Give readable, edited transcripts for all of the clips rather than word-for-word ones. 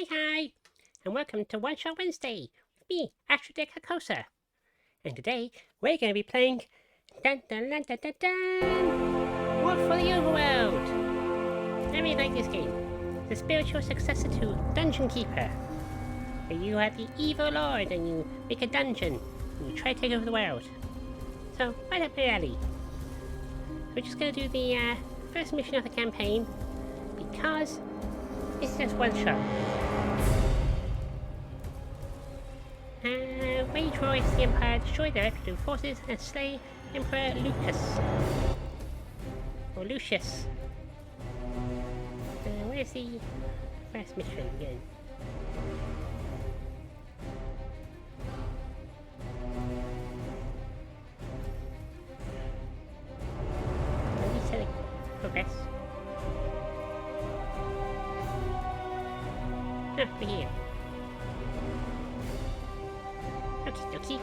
Hi, and welcome to One Shot Wednesday with me, Astro Carcosa. And today we're going to be playing Dun Dun Dun Dun Dun Dun World for the Overworld. I really like this game. It's a spiritual successor to Dungeon Keeper, where you are the evil lord and you make a dungeon and you try to take over the world. So, right up my alley. We're just going to do the first mission of the campaign because it's just one shot. Wage war against the Empire, destroy their reputable forces, and slay Emperor Lucas. Or Lucius. Where's the first mission again? Resetting progress. Over here. Okie dokie.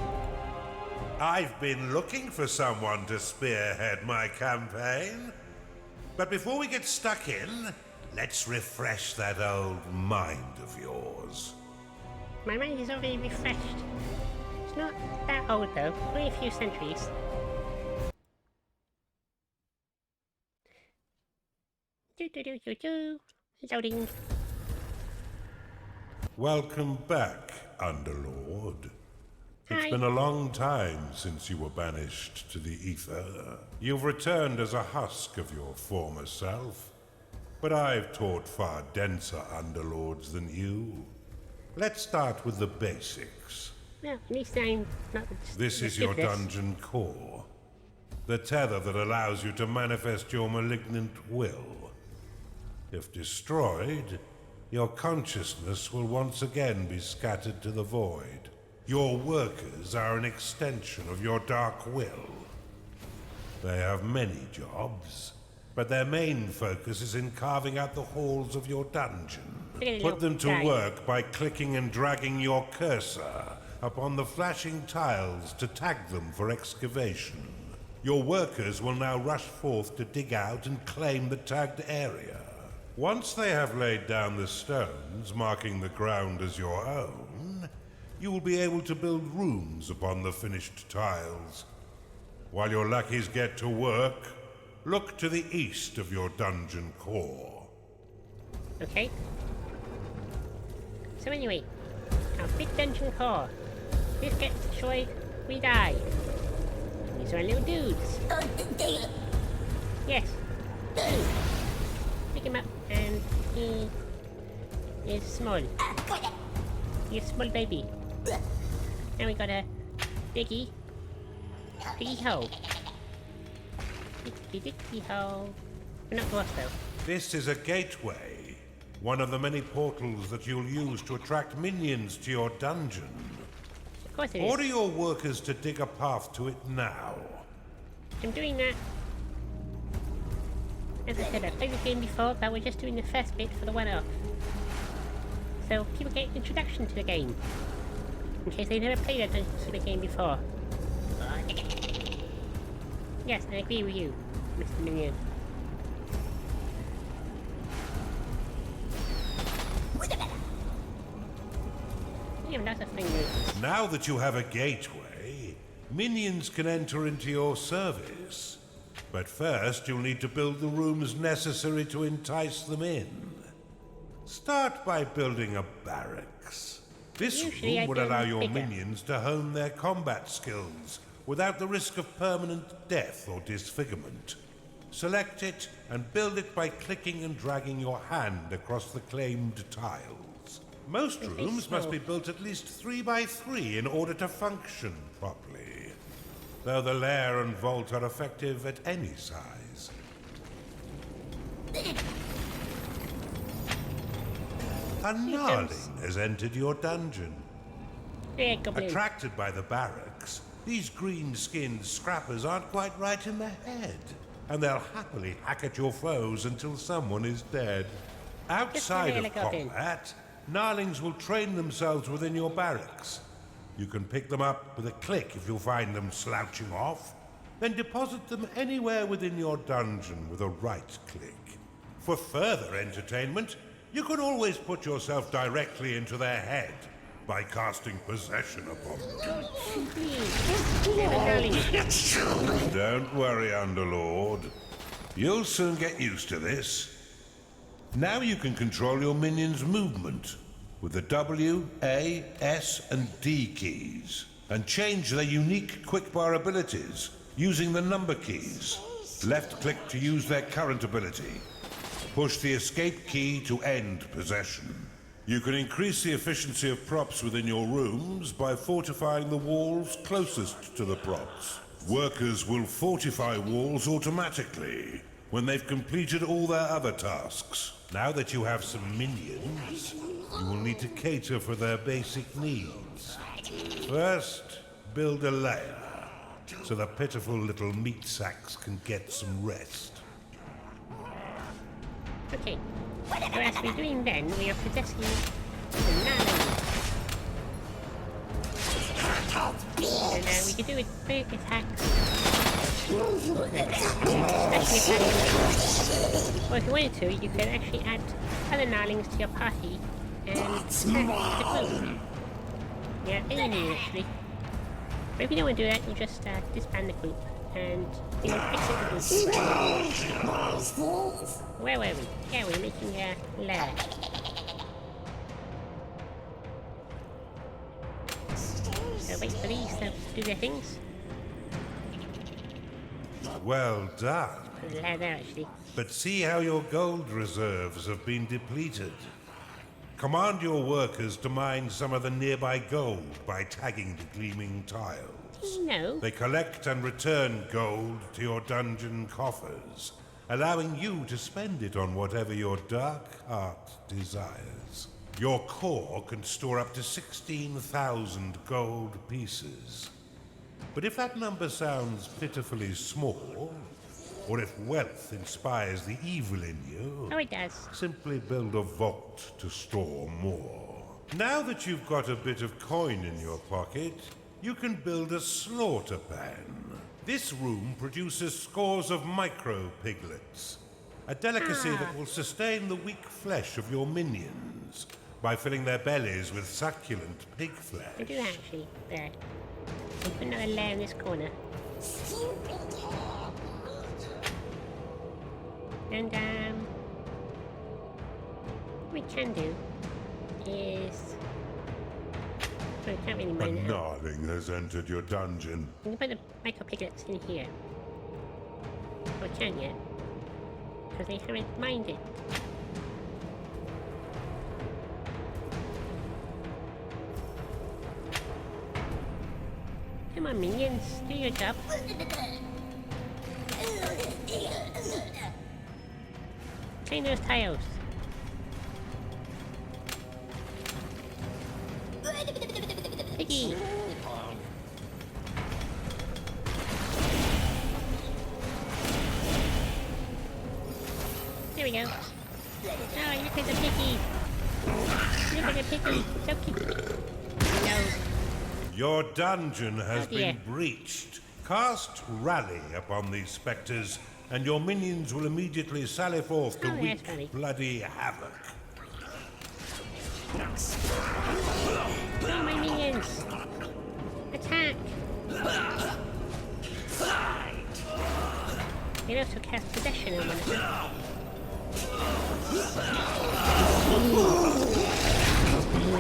I've been looking for someone to spearhead my campaign. But before we get stuck in, let's refresh that old mind of yours. My mind is already refreshed. It's not that old though, only a few centuries. Loading. Welcome back, Underlord. It's Hi. been a long time since you were banished to the ether. You've returned as a husk of your former self. But I've taught far denser Underlords than you. Let's start with the basics. Well, at least I'm not... This is your dungeon core. The tether that allows you to manifest your malignant will. If destroyed, your consciousness will once again be scattered to the void. Your workers are an extension of your dark will. They have many jobs, but their main focus is in carving out the halls of your dungeon. Put them to work by clicking and dragging your cursor upon the flashing tiles to tag them for excavation. Your workers will now rush forth to dig out and claim the tagged area. Once they have laid down the stones, marking the ground as your own, you will be able to build rooms upon the finished tiles. While your lackeys get to work, look to the east of your dungeon core. Okay. So anyway, our big dungeon core. This gets destroyed, we die. These are little dudes. Yes. Pick him up, and he is small. He's a small baby. Now we got a Diggy hole. Diggy hole. We're not lost though. This is a gateway. One of the many portals that you'll use to attract minions to your dungeon. Of course it is. Order your workers to dig a path to it now. I'm doing that. As I said, I've played this game before, but we're just doing the first bit for the one-off. So people get an introduction to the game. In case they never played the game before. Yes, I agree with you, Mr. Minion. You have lots of fingers. Now that you have a gateway, minions can enter into your service. But first, you'll need to build the rooms necessary to entice them in. Start by building a barracks. This room would allow your minions to hone their combat skills without the risk of permanent death or disfigurement. Select it and build it by clicking and dragging your hand across the claimed tiles. Most rooms must be built at least 3 by 3 in order to function properly. Though the lair and vault are effective at any size. A gnarling has entered your dungeon. Attracted by the barracks, these green-skinned scrappers aren't quite right in the head, and they'll happily hack at your foes until someone is dead. Outside of combat, gnarlings will train themselves within your barracks. You can pick them up with a click if you find them slouching off, then deposit them anywhere within your dungeon with a right click. For further entertainment, You can always put yourself directly into their head by casting possession upon them. Don't worry, Underlord. You'll soon get used to this. Now you can control your minions' movement with the W, A, S, and D keys, and change their unique quickbar abilities using the number keys. Left-click to use their current ability. Push the escape key to end possession. You can increase the efficiency of props within your rooms by fortifying the walls closest to the props. Workers will fortify walls automatically when they've completed all their other tasks. Now that you have some minions, you will need to cater for their basic needs. First, build a lair, so the pitiful little meat sacks can get some rest. Okay, so as we're doing then, we are possessing the nine. And we can do it big attacks. Especially attacks. Or if you wanted to, you could actually add other gnarlings to your party and add the group. Yeah, any actually. But if you don't want to do that, you just disband the group and you can fix it with the Where were we? Yeah, we're making a lair. So wait for these to do their things. Well done. There's a lair there actually. But see how your gold reserves have been depleted. Command your workers to mine some of the nearby gold by tagging the gleaming tiles. No. They collect and return gold to your dungeon coffers, allowing you to spend it on whatever your dark heart desires. Your core can store up to 16,000 gold pieces. But if that number sounds pitifully small, or if wealth inspires the evil in you, Oh, it does. simply build a vault to store more. Now that you've got a bit of coin in your pocket, you can build a slaughter pan. This room produces scores of micro-piglets, a delicacy that will sustain the weak flesh of your minions by filling their bellies with succulent pig flesh. We do that actually. There. We'll put another layer in this corner. And what we can do is... well, we can't really A mine it out. gnarling has entered your dungeon. We can put the micro piglets in here. Well, we can't yet. Because they haven't mined it. Come on, minions, do your job. Clean those tiles. Piggy! There we go. Oh, look at the piggy! Look at the piggy! So cute! No. Your dungeon has Oh, dear. been breached. Cast Rally upon these spectres, and your minions will immediately sally forth to Oh, yes, wreak Rally. bloody havoc. Oh, my minions! Attack! They also cast possession on one.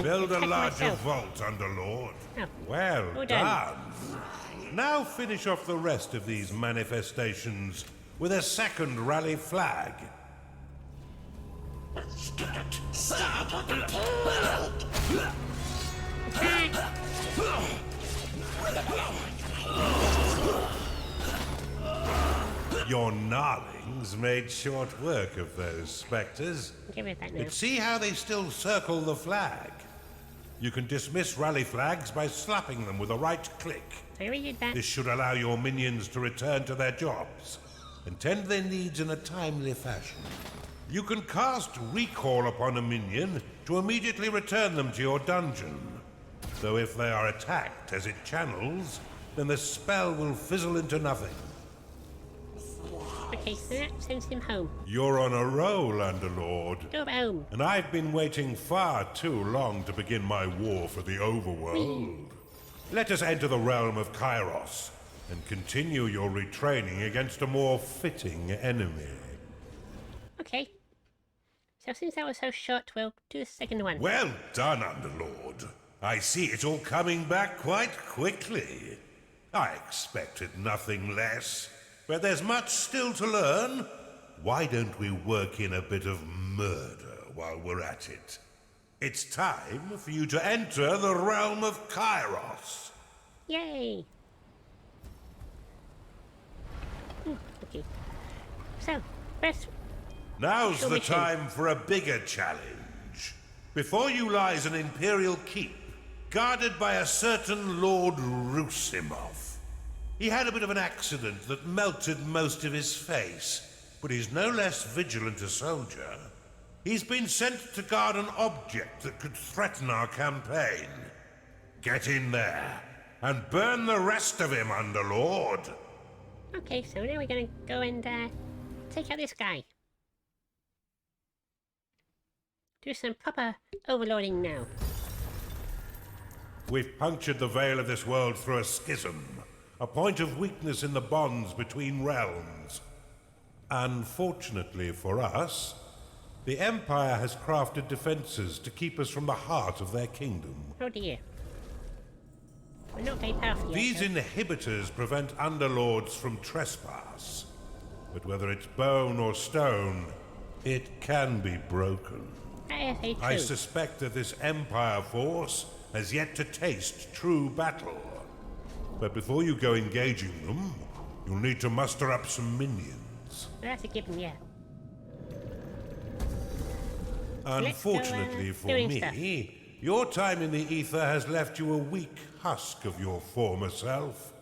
Build a Attack larger myself. vault, Underlord. Oh. Well All done. done. Now finish off the rest of these manifestations with a second rally flag. Your gnarlings made short work of those spectres. Get rid of that now. But see how they still circle the flag? You can dismiss rally flags by slapping them with a right click. I already did that. This should allow your minions to return to their jobs and tend their needs in a timely fashion. You can cast Recall upon a minion to immediately return them to your dungeon. Though if they are attacked as it channels, then the spell will fizzle into nothing. Okay, so that sends him home. You're on a roll, Underlord. Go home. And I've been waiting far too long to begin my war for the Overworld. Let us enter the realm of Kairos and continue your retraining against a more fitting enemy. Okay. So since that was so short, we'll do the second one. Well done, Underlord. I see it's all coming back quite quickly. I expected nothing less, but there's much still to learn. Why don't we work in a bit of murder while we're at it? It's time for you to enter the realm of Kairos. Yay! Okay. So, first... Now's the time for a bigger challenge. Before you lies an Imperial keep, guarded by a certain Lord Rusimov. He had a bit of an accident that melted most of his face, but he's no less vigilant a soldier. He's been sent to guard an object that could threaten our campaign. Get in there, and burn the rest of him, Underlord. Okay, so now we're gonna go and, take out this guy. Do some proper overloading now. We've punctured the veil of this world through a schism, a point of weakness in the bonds between realms. Unfortunately for us, the Empire has crafted defenses to keep us from the heart of their kingdom. Oh dear. We're not very powerful yet. These inhibitors prevent Underlords from trespass. But whether it's bone or stone, it can be broken. I suspect that this Empire force has yet to taste true battle. But before you go engaging them, you'll need to muster up some minions. That's a given, yeah. Unfortunately for me, your time in the ether has left you a weak husk of your former self.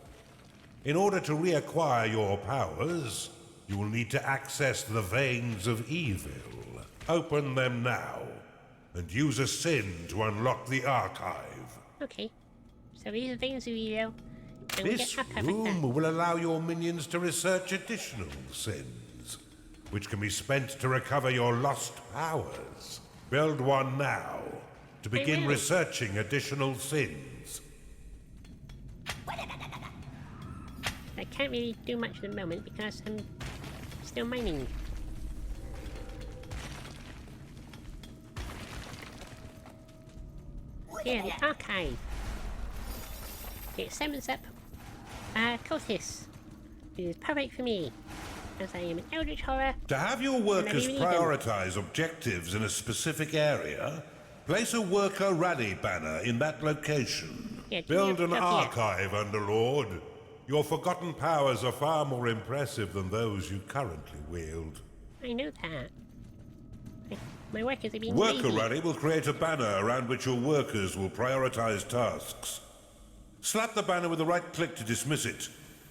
In order to reacquire your powers, you will need to access the veins of evil. Open them now, and use a sin to unlock the archive. Okay, so these are veins of evil. This room will allow your minions to research additional sins, which can be spent to recover your lost powers. Build one now, to begin researching additional sins. I can't really do much at the moment because I'm still mining. Here, the archive. It summons up cultists. It is perfect for me, as I am an eldritch horror. To have your workers prioritize objectives in a specific area, place a worker rally banner in that location. Yeah, build an archive, Underlord. Your forgotten powers are far more impressive than those you currently wield. I know that. My workers are being Worker lazy. Rally will create a banner around which your workers will prioritize tasks. Slap the banner with a right-click to dismiss it,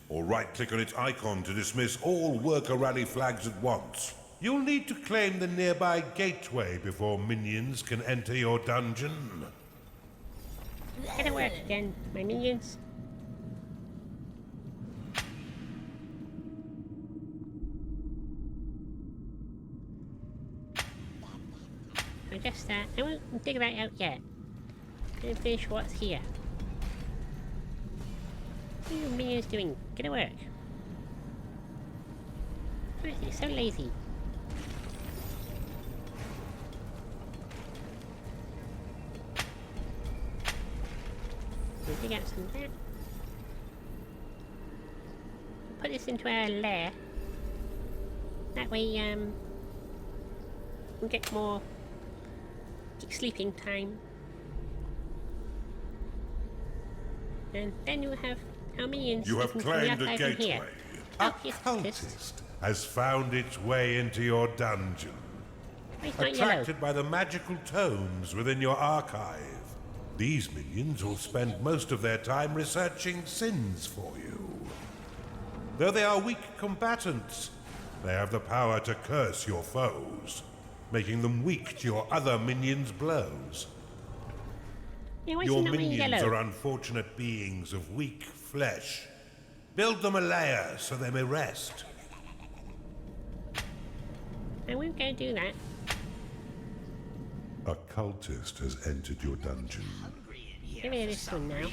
or right-click on its icon to dismiss all Worker Rally flags at once. You'll need to claim the nearby gateway before minions can enter your dungeon. Get to work again, my minions. I won't dig that out yet. I'm gonna finish what's here. What are your minions doing? Get to work. Why is it so lazy? We'll dig out some of that. Put this into our lair. That way, we'll get more sleeping time. And then you'll have our minions. You have claimed a gateway. A yes, cultist has found its way into your dungeon. Attracted by the magical tomes within your archive, these minions will spend most of their time researching sins for you. Though they are weak combatants, they have the power to curse your foes, making them weak to your other minions' blows. Yeah, your minions are unfortunate beings of weak flesh. Build them a lair so they may rest. I won't go do that. A cultist has entered your dungeon. Give me this one now.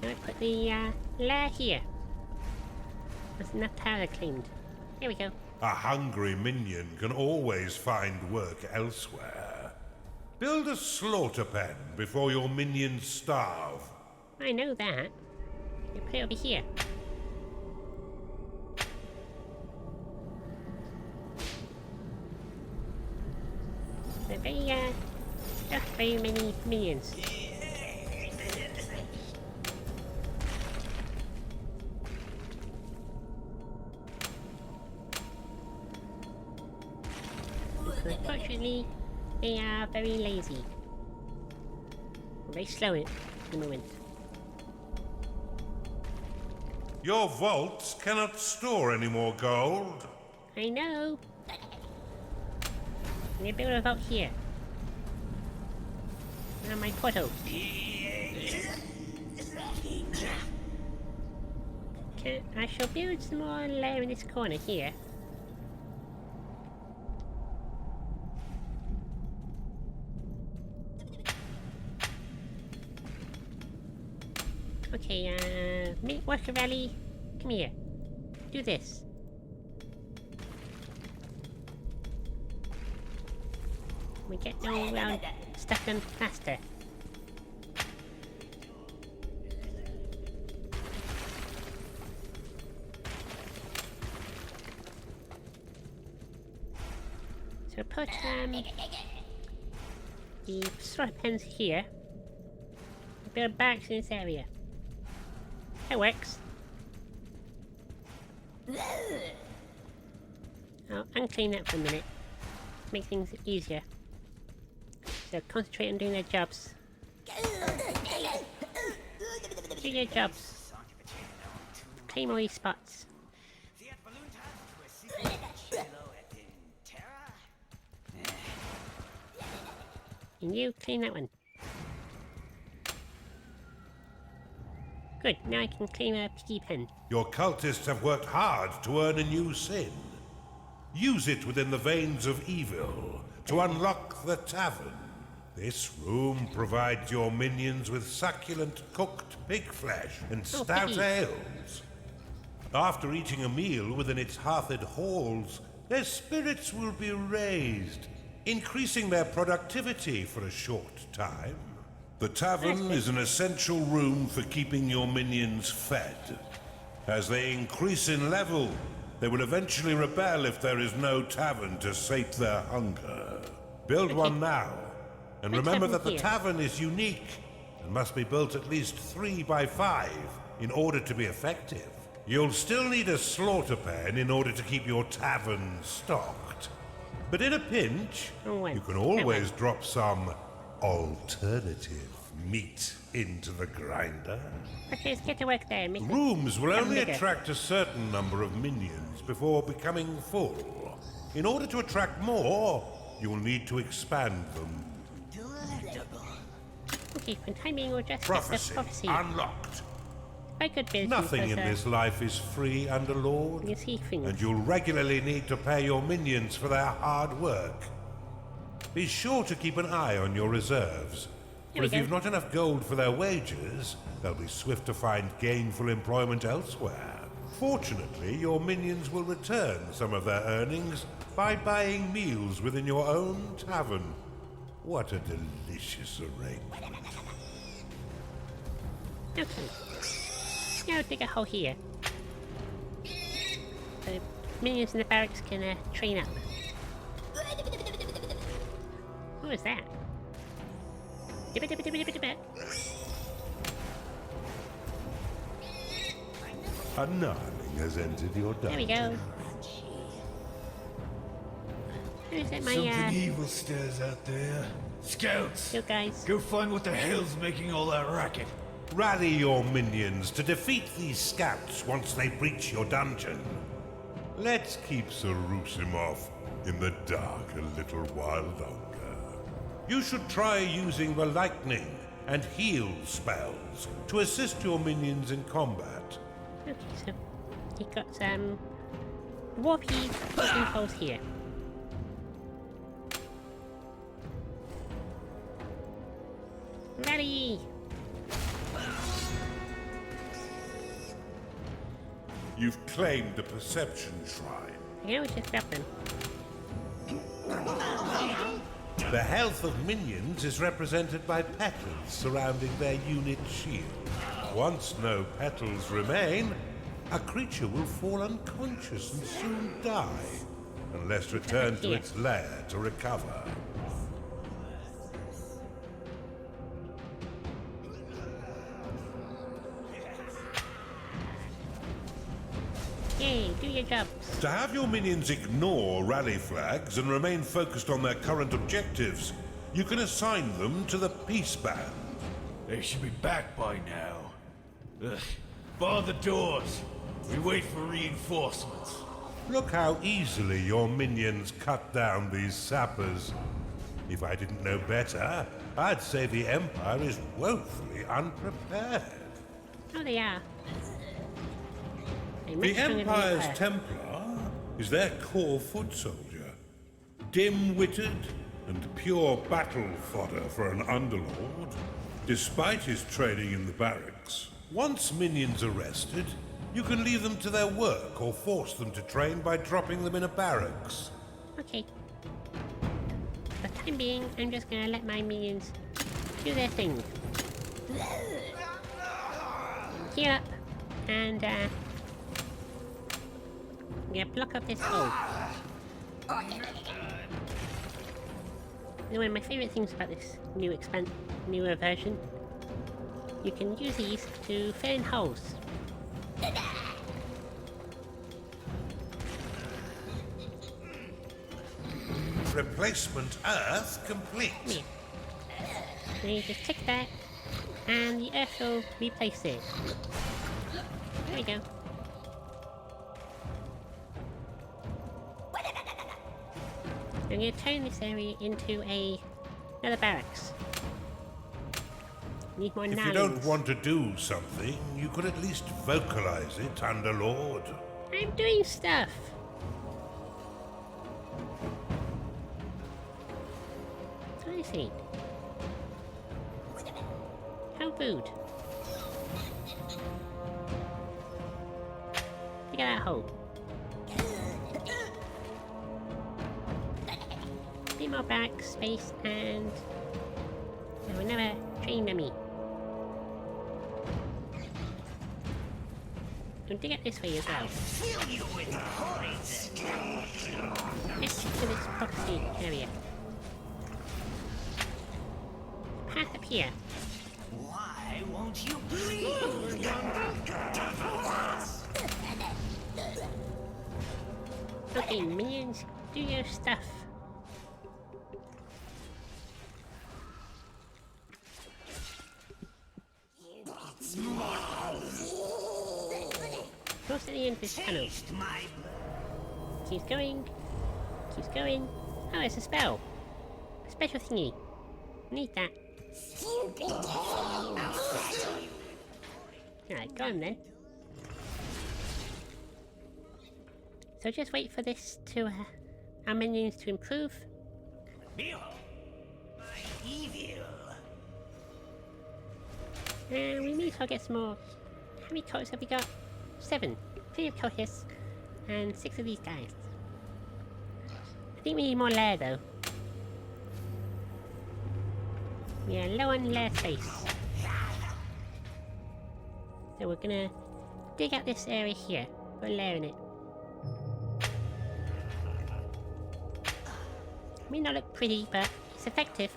I'll put the lair here. There's enough tower cleaned. Here we go. A hungry minion can always find work elsewhere. Build a slaughter pen before your minions starve. I know that. You put it over here. They're not very many minions. Unfortunately, they are very lazy. Very slow at the moment. Your vaults cannot store any more gold. I know. I'm gonna build a vault here. Around my portal. I shall build some more lair in this corner here. Okay, Worker Valley, come here. Do this. We get no stuff done faster. So put the slaughter pens here. Build barracks in this area. That works. I'll unclean that for a minute. Make things easier. So concentrate on doing their jobs. Do your jobs. Claim all these spots. And you clean that one. Good, now I can claim a piggy pen. Your cultists have worked hard to earn a new sin. Use it within the veins of evil to unlock the tavern. This room provides your minions with succulent cooked pig flesh and stout ales. After eating a meal within its hearthed halls, their spirits will be raised, increasing their productivity for a short time. The tavern is an essential room for keeping your minions fed. As they increase in level, they will eventually rebel if there is no tavern to sate their hunger. Build one now, and remember that the tavern is unique and must be built at least 3 by 5 in order to be effective. You'll still need a slaughter pen in order to keep your tavern stocked. But in a pinch, you can always drop some alternative meat into the grinder. Okay, let's get to work there. Rooms will only attract a certain number of minions before becoming full. In order to attract more, you will need to expand them. Okay, for timing, we'll just Prophecy get the prophecy. unlocked. Very good business. Nothing in this life is free and a lord, You see things. and you'll regularly need to pay your minions for their hard work. Be sure to keep an eye on your reserves, for if you've not enough gold for their wages, they'll be swift to find gainful employment elsewhere. Fortunately, your minions will return some of their earnings by buying meals within your own tavern. What a delicious arrangement. Okay. Now dig a hole here. The minions in the barracks can train up. What was that? A gnarling has entered your There we dungeon. go. Who's at my Something evil stirs out there. Scouts! you guys? Go find what the hell's making all that racket. Rally your minions to defeat these scouts once they breach your dungeon. Let's keep Sarusimov in the dark a little while longer. You should try using the lightning and heal spells to assist your minions in combat. Okay, so he got some dwarfy looking holes here. Ready! You've claimed the Perception Shrine. I always just grab them. The health of minions is represented by petals surrounding their unit shield. Once no petals remain, a creature will fall unconscious and soon die, unless returned to its lair to recover. Yay, do your job. To have your minions ignore rally flags and remain focused on their current objectives, you can assign them to the Peace Band. They should be back by now. Ugh. Bar the doors. We wait for reinforcements. Look how easily your minions cut down these sappers. If I didn't know better, I'd say the Empire is woefully unprepared. Oh, they are. The Empire's Templar is their core foot soldier. Dim-witted and pure battle fodder for an underlord, despite his training in the barracks. Once minions are rested, you can leave them to their work or force them to train by dropping them in a barracks. Okay. For the time being, I'm just gonna let my minions do their thing. Heal up, and I'm gonna block up this hole. One of my favourite things about this newer version, you can use these to fill in holes. Replacement Earth complete. Yeah. So you just tick that, and the Earth will replace it. There we go. I'm going to turn this area into another barracks. Need more If nines. you don't want to do something, you could at least vocalize it, Underlord. I'm doing stuff! What is it? How rude. Look at that hole. Bit more back space and another train dummy. Don't dig it this way as well. Let's get to this property area. Path up here. Why won't you please? Okay, minions, do your stuff. Close to the end of this tunnel. Keeps going. Keeps going. Oh, it's a spell. A special thingy. Need that. Alright, go on then. So just wait for this to, our minions to improve. Behold, my evil. And we may as well get some more. How many coats have we got? 7. 3 of Cotis and 6 of these guys. I think we need more lair though. We are low on lair space. So we're gonna dig out this area here. Put a lair in it. May not look pretty, but it's effective.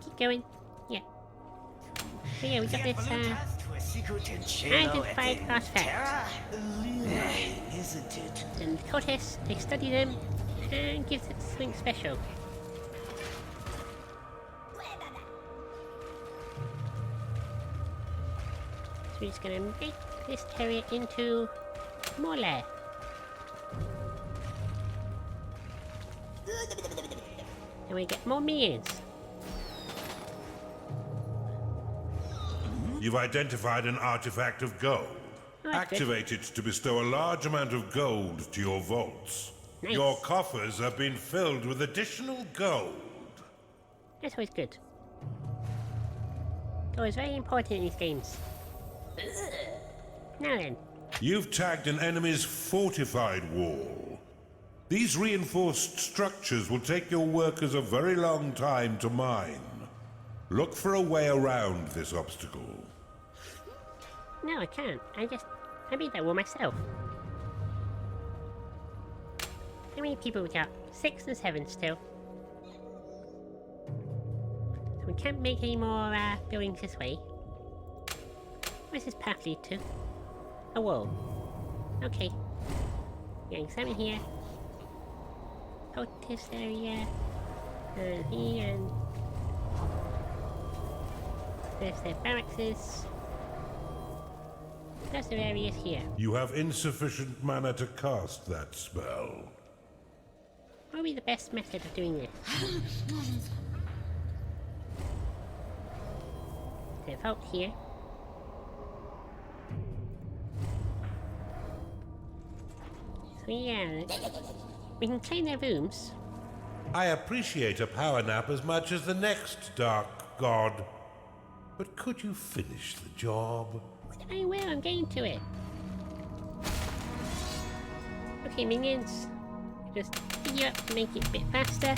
Keep going. Yeah. So yeah, we got this identified artifact. Isn't it? And the Cortes, they study them and gives it something special. So we're just gonna make this area into more lair. And we get more minions. You've identified an artifact of gold. Oh, that's good. Activate it to bestow a large amount of gold to your vaults. Nice. Your coffers have been filled with additional gold. That's always good. Gold is very important in these games. Now then. You've tagged an enemy's fortified wall. These reinforced structures will take your workers a very long time to mine. Look for a way around this obstacle. No, I can't. I made that wall myself. How many people we got? 6 and 7 still. So we can't make any more buildings this way. Where's this path lead to? A wall. Okay. Getting some in here. Cultist area. And here and... There's their barracks. There's their areas here. You have insufficient mana to cast that spell. What would be the best method of doing this? There's a vault here. So yeah, we can claim their rooms. I appreciate a power nap as much as the next dark god. But could you finish the job? I will, I'm getting to it. Okay, minions. Just pick you up to make it a bit faster.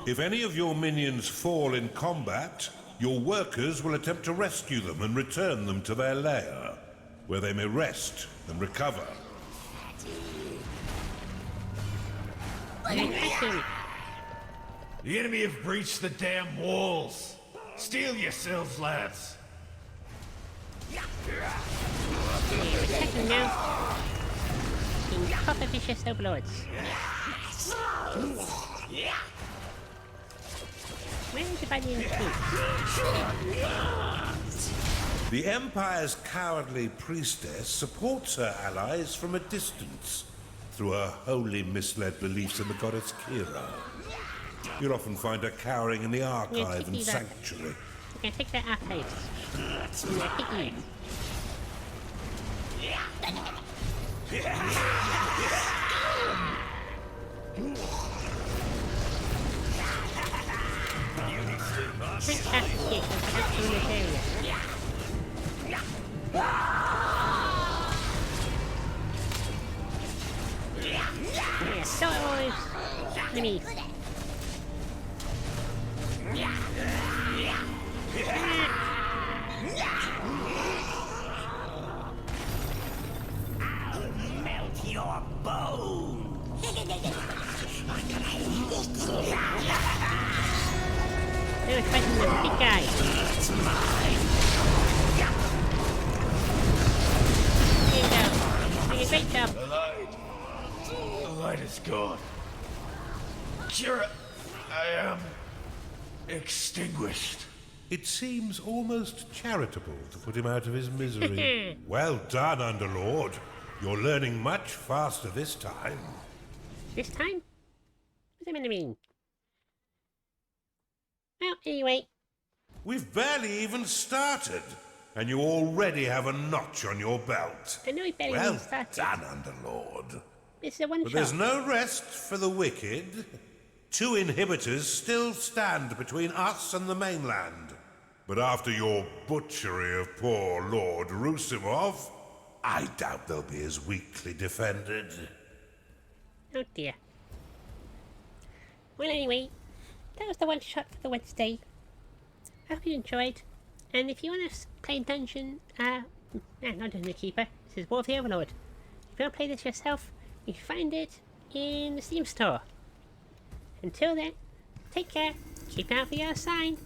If any of your minions fall in combat, your workers will attempt to rescue them and return them to their lair, where they may rest and recover. The enemy have breached the damn walls. Steel yourselves, lads. Okay, we're attacking now. Being proper vicious overlords. Where is the body in the troops? The Empire's cowardly priestess supports her allies from a distance through her wholly misled beliefs in the goddess Kira. You'll often find her cowering in the archive and sanctuary. Okay, take that archive. I'm gonna hit you. Fantastic, that's in this area. Yeah, so it was enemies. I'll melt your bones. They were fighting the big guy. Here you go. Doing a great job. The light is gone. Kira, I am extinguished. It seems almost charitable to put him out of his misery. Well done, Underlord. You're learning much faster this time. This time? What's that meant to mean? Well, anyway. We've barely even started, and you already have a notch on your belt. I know we barely Well even started. done, Underlord. This is a one But shot. there's no rest for the wicked. 2 inhibitors still stand between us and the mainland. But after your butchery of poor Lord Rusimov, I doubt they'll be as weakly defended. Oh dear. Well, anyway, that was the one shot for the Wednesday. I hope you enjoyed. And if you want to play Dungeon, not Dungeon Keeper, this is War of the Overlord. If you want to play this yourself, you can find it in the Steam store. Until then, take care, keep out for your sign.